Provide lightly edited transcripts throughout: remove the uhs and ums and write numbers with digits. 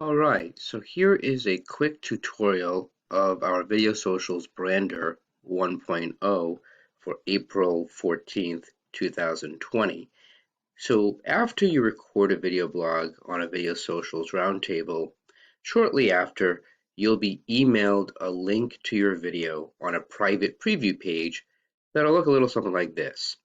All right, so here is a quick tutorial of our Videosocials Brander 1.0 for April 14th, 2020. So after you record a video blog on a Videosocials roundtable, shortly after, you'll be emailed a link to your video on a private preview page that'll look a little something like this.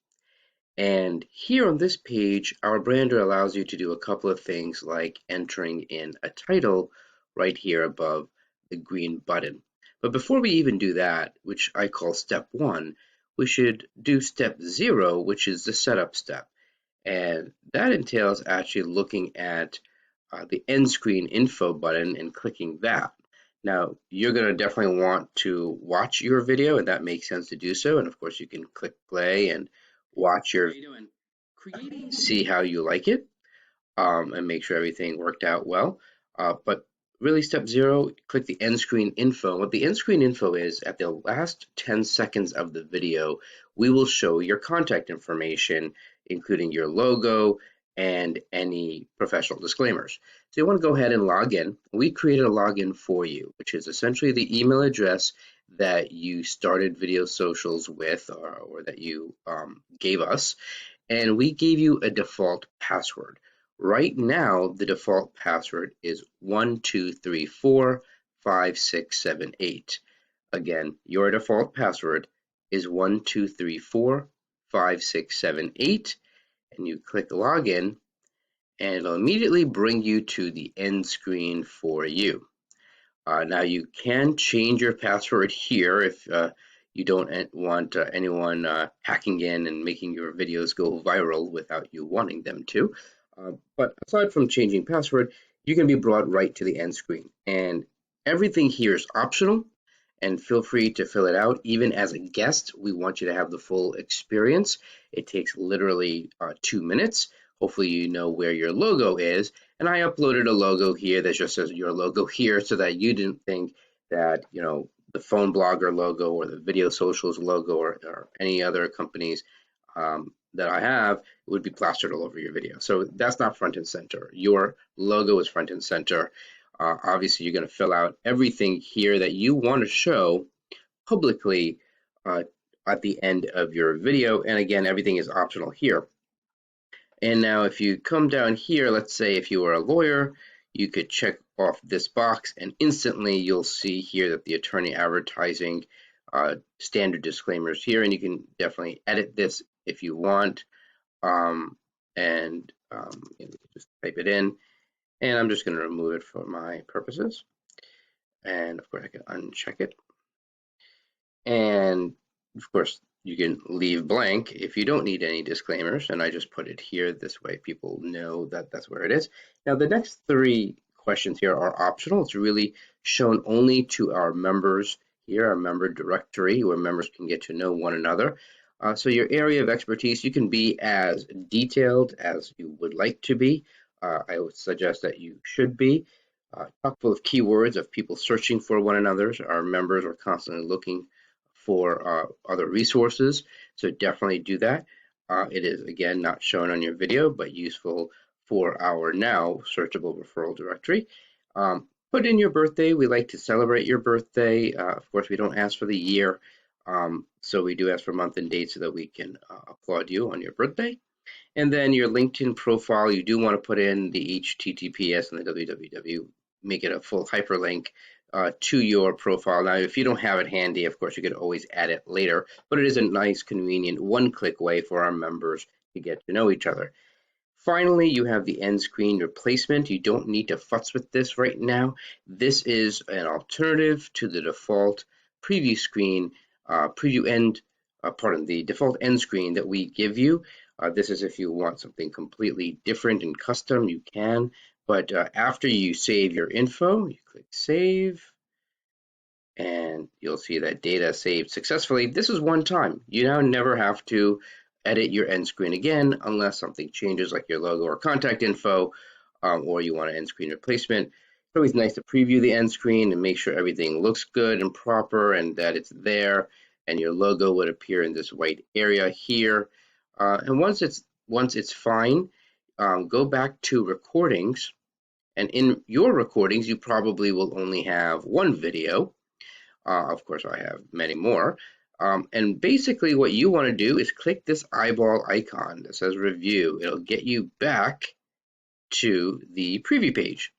And here on this page, our brander allows you to do a couple of things like entering in a title right here above the green button. But before we even do that, which I call step one, we should do step zero, which is the setup step. And that entails actually looking at the end screen info button and clicking that. Now, you're going to definitely want to watch your video, and that makes sense to do so. And of course, you can click play and watch your video and see how you like it, and make sure everything worked out well. But really, step zero, click the end screen info. What the end screen info is, at the last 10 seconds of the video, we will show your contact information, including your logo and any professional disclaimers. So you want to go ahead and log in. We created a login for you, which is essentially the email address that you started Videosocials with, or that you gave us. And we gave you a default password. Right now, the default password is 12345678. Again, your default password is 12345678, and you click login, and it'll immediately bring you to the end screen for you. Now you can change your password here if you don't want anyone hacking in and making your videos go viral without you wanting them to. But aside from changing password, you can be brought right to the end screen. And everything here is optional, and feel free to fill it out. Even as a guest, we want you to have the full experience. It takes literally 2 minutes. Hopefully you know where your logo is. And I uploaded a logo here that just says your logo here so that you didn't think that, the phone blogger logo or the Videosocials logo or any other companies that I have would be plastered all over your video. So that's not front and center. Your logo is front and center. Obviously, you're going to fill out everything here that you want to show publicly uh, at the end of your video. And again, everything is optional here. And now if you come down here, let's say if you were a lawyer, you could check off this box and instantly you'll see here that the attorney advertising standard disclaimers here, and you can definitely edit this if you want. And just type it in, and I'm just going to remove it for my purposes. And of course, I can uncheck it. And of course, you can leave blank if you don't need any disclaimers. And I just put it here. This way people know that that's where it is. Now, the next three questions here are optional. It's really shown only to our members here, our member directory, where members can get to know one another. So your area of expertise, you can be as detailed as you would like to be. I would suggest that you should be. Chock full of keywords of people searching for one another. Our members are constantly looking for other resources, so definitely do that. It is, again, not shown on your video, but useful for our now searchable referral directory. Put in your birthday. We like to celebrate your birthday. Of course, we don't ask for the year, so we do ask for month and date so that we can applaud you on your birthday. And then your LinkedIn profile, you do want to put in the HTTPS and the www, make it a full hyperlink to your profile. Now, if you don't have it handy, of course, you could always add it later, but it is a nice, convenient one-click way for our members to get to know each other. Finally, you have the end screen replacement. You don't need to futz with this right now. This is an alternative to the default preview screen, the default end screen that we give you. This is if you want something completely different and custom, you can. But after you save your info, you click save, and you'll see that data saved successfully. This is one time. You now never have to edit your end screen again unless something changes like your logo or contact info, or you want an end screen replacement. It's always nice to preview the end screen and make sure everything looks good and proper and that it's there, and your logo would appear in this white area here. And once it's fine, go back to recordings And in your recordings, you probably will only have one video. Of course, I have many more. And basically what you want to do is click this eyeball icon that says review. It'll get you back to the preview page.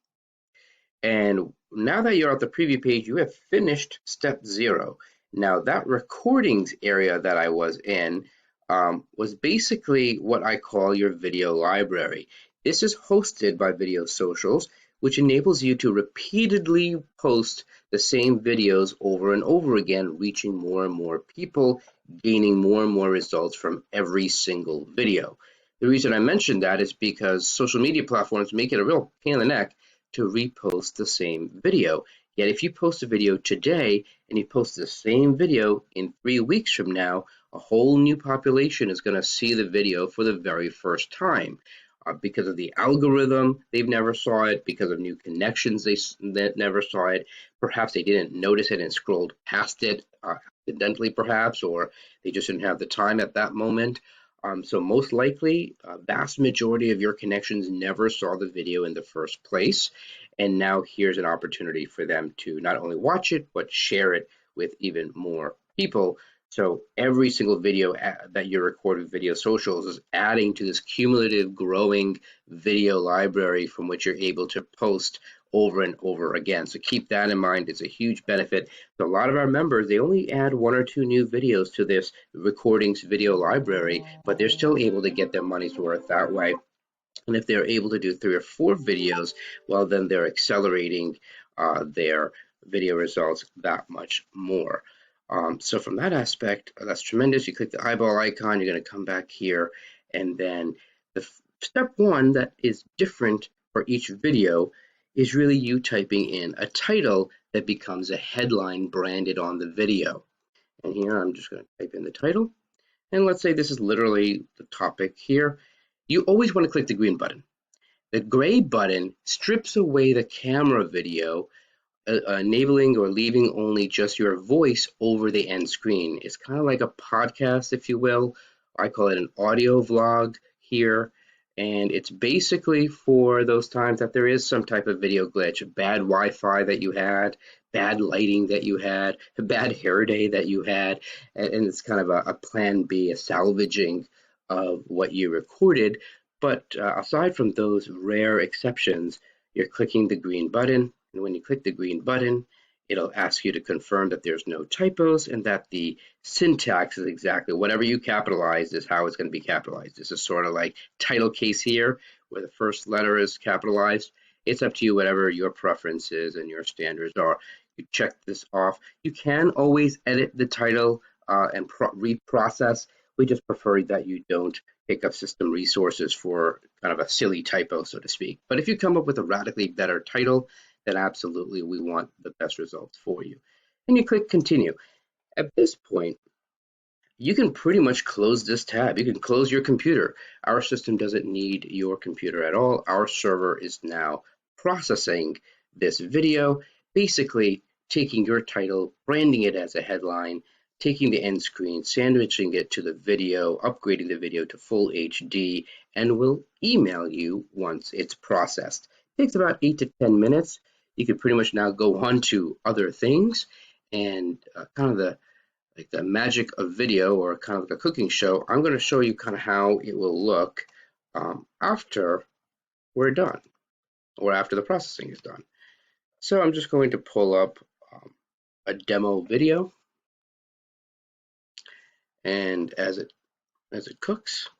And now that you're at the preview page, you have finished step 0. Now that recordings area that I was in was basically what I call your video library. This is hosted by Videosocials, which enables you to repeatedly post the same videos over and over again, reaching more and more people, gaining more and more results from every single video. The reason I mentioned that is because social media platforms make it a real pain in the neck to repost the same video. Yet if you post a video today and you post the same video in 3 weeks from now, a whole new population is going to see the video for the very first time. Because of the algorithm, they've never saw it. Because of new connections, they never saw it. Perhaps they didn't notice it and scrolled past it accidentally, perhaps, or they just didn't have the time at that moment. So most likely, a vast majority of your connections never saw the video in the first place. And now here's an opportunity for them to not only watch it, but share it with even more people. So every single video that you record with Videosocials is adding to this cumulative growing video library from which you're able to post over and over again. So keep that in mind. It's a huge benefit. So a lot of our members, they only add 1 or 2 new videos to this recordings video library, but they're still able to get their money's worth that way. And if they're able to do 3 or 4 videos, well, then they're accelerating their video results that much more. So from that aspect, that's tremendous. You click the eyeball icon, you're going to come back here, and then the step 1 that is different for each video is really you typing in a title that becomes a headline branded on the video. And here I'm just going to type in the title. And let's say this is literally the topic here. You always want to click the green button. The gray button strips away the camera video, enabling or leaving only just your voice over the end screen. It's kind of like a podcast, if you will. I call it an audio vlog here. And it's basically for those times that there is some type of video glitch, bad Wi-Fi that you had, bad lighting that you had, a bad hair day that you had, and it's kind of a plan B, a salvaging of what you recorded. But aside from those rare exceptions, you're clicking the green button, and when you click the green button, it'll ask you to confirm that there's no typos and that the syntax is exactly whatever you capitalize is how it's going to be capitalized. This is sort of like title case here, where the first letter is capitalized. It's up to you, whatever your preferences and your standards are. You check this off. You can always edit the title and reprocess. We just prefer that you don't take up system resources for kind of a silly typo, so to speak. But if you come up with a radically better title, then absolutely we want the best results for you. And you click continue. At this point, you can pretty much close this tab. You can close your computer. Our system doesn't need your computer at all. Our server is now processing this video, basically taking your title, branding it as a headline, taking the end screen, sandwiching it to the video, upgrading the video to full HD, and will email you once it's processed. It takes about 8 to 10 minutes. You can pretty much now go on to other things, and kind of the magic of video, or kind of like a cooking show, I'm going to show you kind of how it will look after we're done, or after the processing is done. So I'm just going to pull up a demo video, and as it cooks,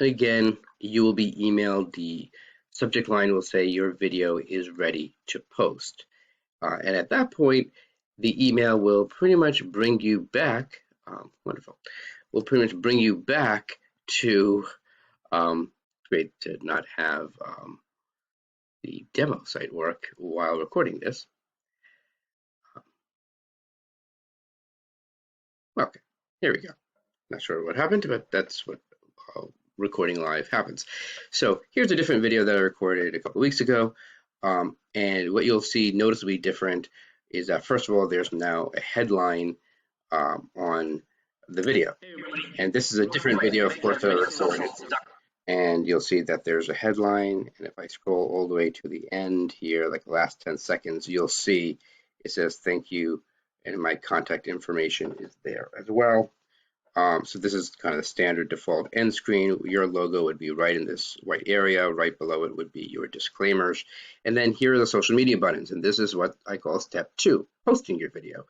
and again, you will be emailed. The subject line will say your video is ready to post. And at that point, the email will pretty much bring you back, wonderful, will pretty much bring you back to, great to not have the demo site work while recording this. Okay, here we go. Not sure what happened, but that's what recording live happens. So here's a different video that I recorded a couple of weeks ago. And what you'll see noticeably different is that, first of all, there's now a headline on the video. And this is a different video, of course. and you'll see that there's a headline. And if I scroll all the way to the end here, like the last 10 seconds, you'll see it says thank you, and my contact information is there as well. So this is kind of the standard default end screen. Your logo would be right in this white area. Right below it would be your disclaimers. And then here are the social media buttons. And this is what I call step 2, posting your video.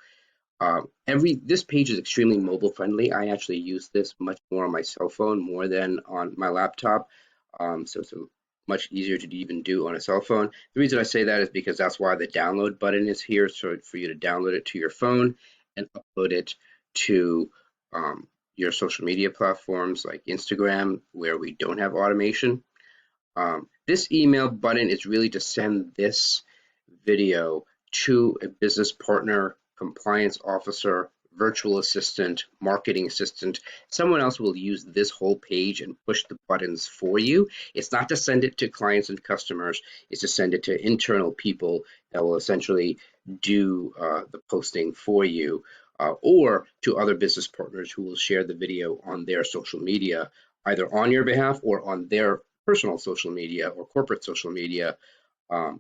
This page is extremely mobile friendly. I actually use this much more on my cell phone more than on my laptop. So it's much easier to even do on a cell phone. The reason I say that is because that's why the download button is here. So for you to download it to your phone and upload it to your social media platforms like Instagram, where we don't have automation. This email button is really to send this video to a business partner, compliance officer, virtual assistant, marketing assistant. Someone else will use this whole page and push the buttons for you. It's not to send it to clients and customers. It's to send it to internal people that will essentially do the posting for you, or to other business partners who will share the video on their social media, either on your behalf or on their personal social media or corporate social media,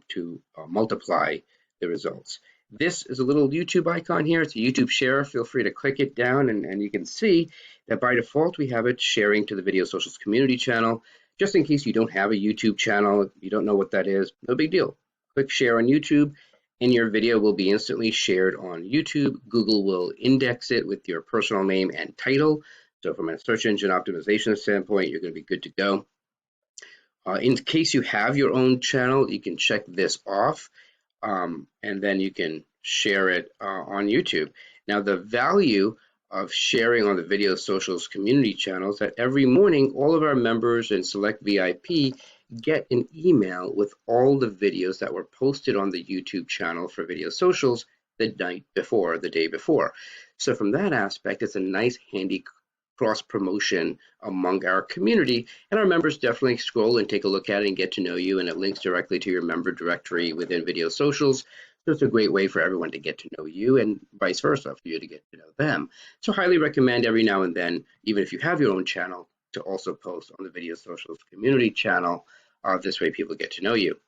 to multiply the results. This is a little YouTube icon here. It's a YouTube share. Feel free to click it down, and you can see that by default we have it sharing to the Video Socials community channel. Just in case you don't have a YouTube channel, you don't know what that is, no big deal. Click share on YouTube and your video will be instantly shared on YouTube. Google will index it with your personal name and title. So from a search engine optimization standpoint, you're going to be good to go. In case you have your own channel, you can check this off, and then you can share it on YouTube. Now, the value of sharing on the Video Socials community channel is that every morning, all of our members and select VIP get an email with all the videos that were posted on the YouTube channel for Video Socials the night before, the day before. So from that aspect, it's a nice, handy cross promotion among our community, and our members definitely scroll and take a look at it and get to know you, and it links directly to your member directory within Video Socials. So it's a great way for everyone to get to know you and vice versa for you to get to know them. So highly recommend every now and then, even if you have your own channel, to also post on the Video Socials community channel. This way people get to know you.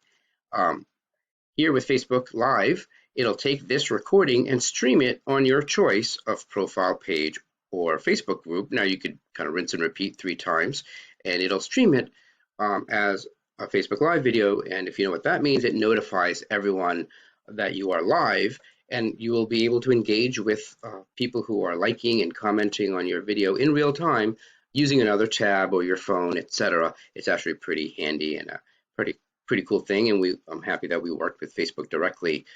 Here with Facebook Live, it'll take this recording and stream it on your choice of profile page or Facebook group. Now you could kind of rinse and repeat 3 times, and it'll stream it as a Facebook Live video. And if you know what that means, it notifies everyone that you are live, and you will be able to engage with people who are liking and commenting on your video in real time using another tab or your phone, etc. It's actually pretty handy and a pretty cool thing, and I'm happy that we worked with Facebook directly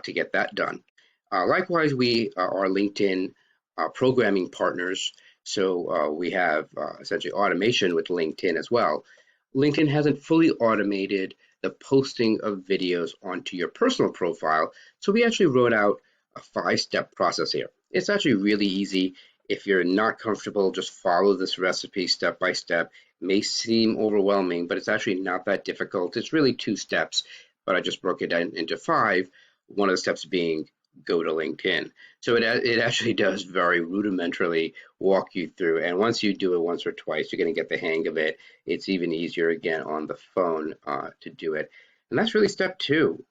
to get that done. Likewise, we are LinkedIn programming partners, so we have essentially automation with LinkedIn as well. LinkedIn hasn't fully automated the posting of videos onto your personal profile, so we actually wrote out a 5-step process here. It's actually really easy. If you're not comfortable, just follow this recipe step by step. It may seem overwhelming, but it's actually not that difficult. It's really 2 steps, but I just broke it down into 5. One of the steps being go to LinkedIn. So it actually does very rudimentarily walk you through. And once you do it once or twice, you're going to get the hang of it. It's even easier again on the phone to do it. And that's really step 2.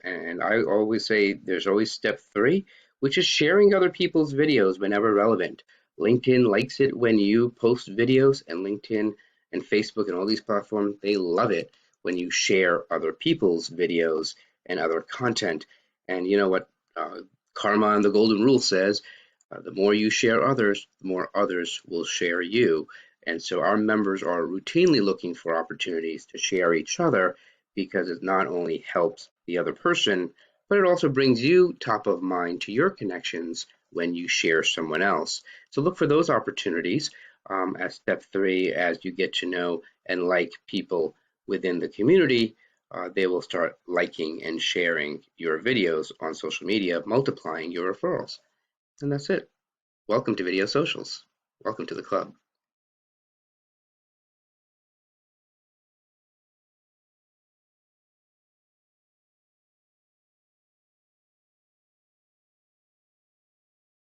And I always say there's always step 3, which is sharing other people's videos whenever relevant. LinkedIn likes it when you post videos, and LinkedIn and Facebook and all these platforms, they love it when you share other people's videos and other content. And you know what karma and the golden rule says, the more you share others, the more others will share you. And so our members are routinely looking for opportunities to share each other, because it not only helps the other person, but it also brings you top of mind to your connections when you share someone else. So look for those opportunities as step 3. As you get to know and like people within the community, they will start liking and sharing your videos on social media, multiplying your referrals. And that's it. Welcome to Video Socials. Welcome to the club.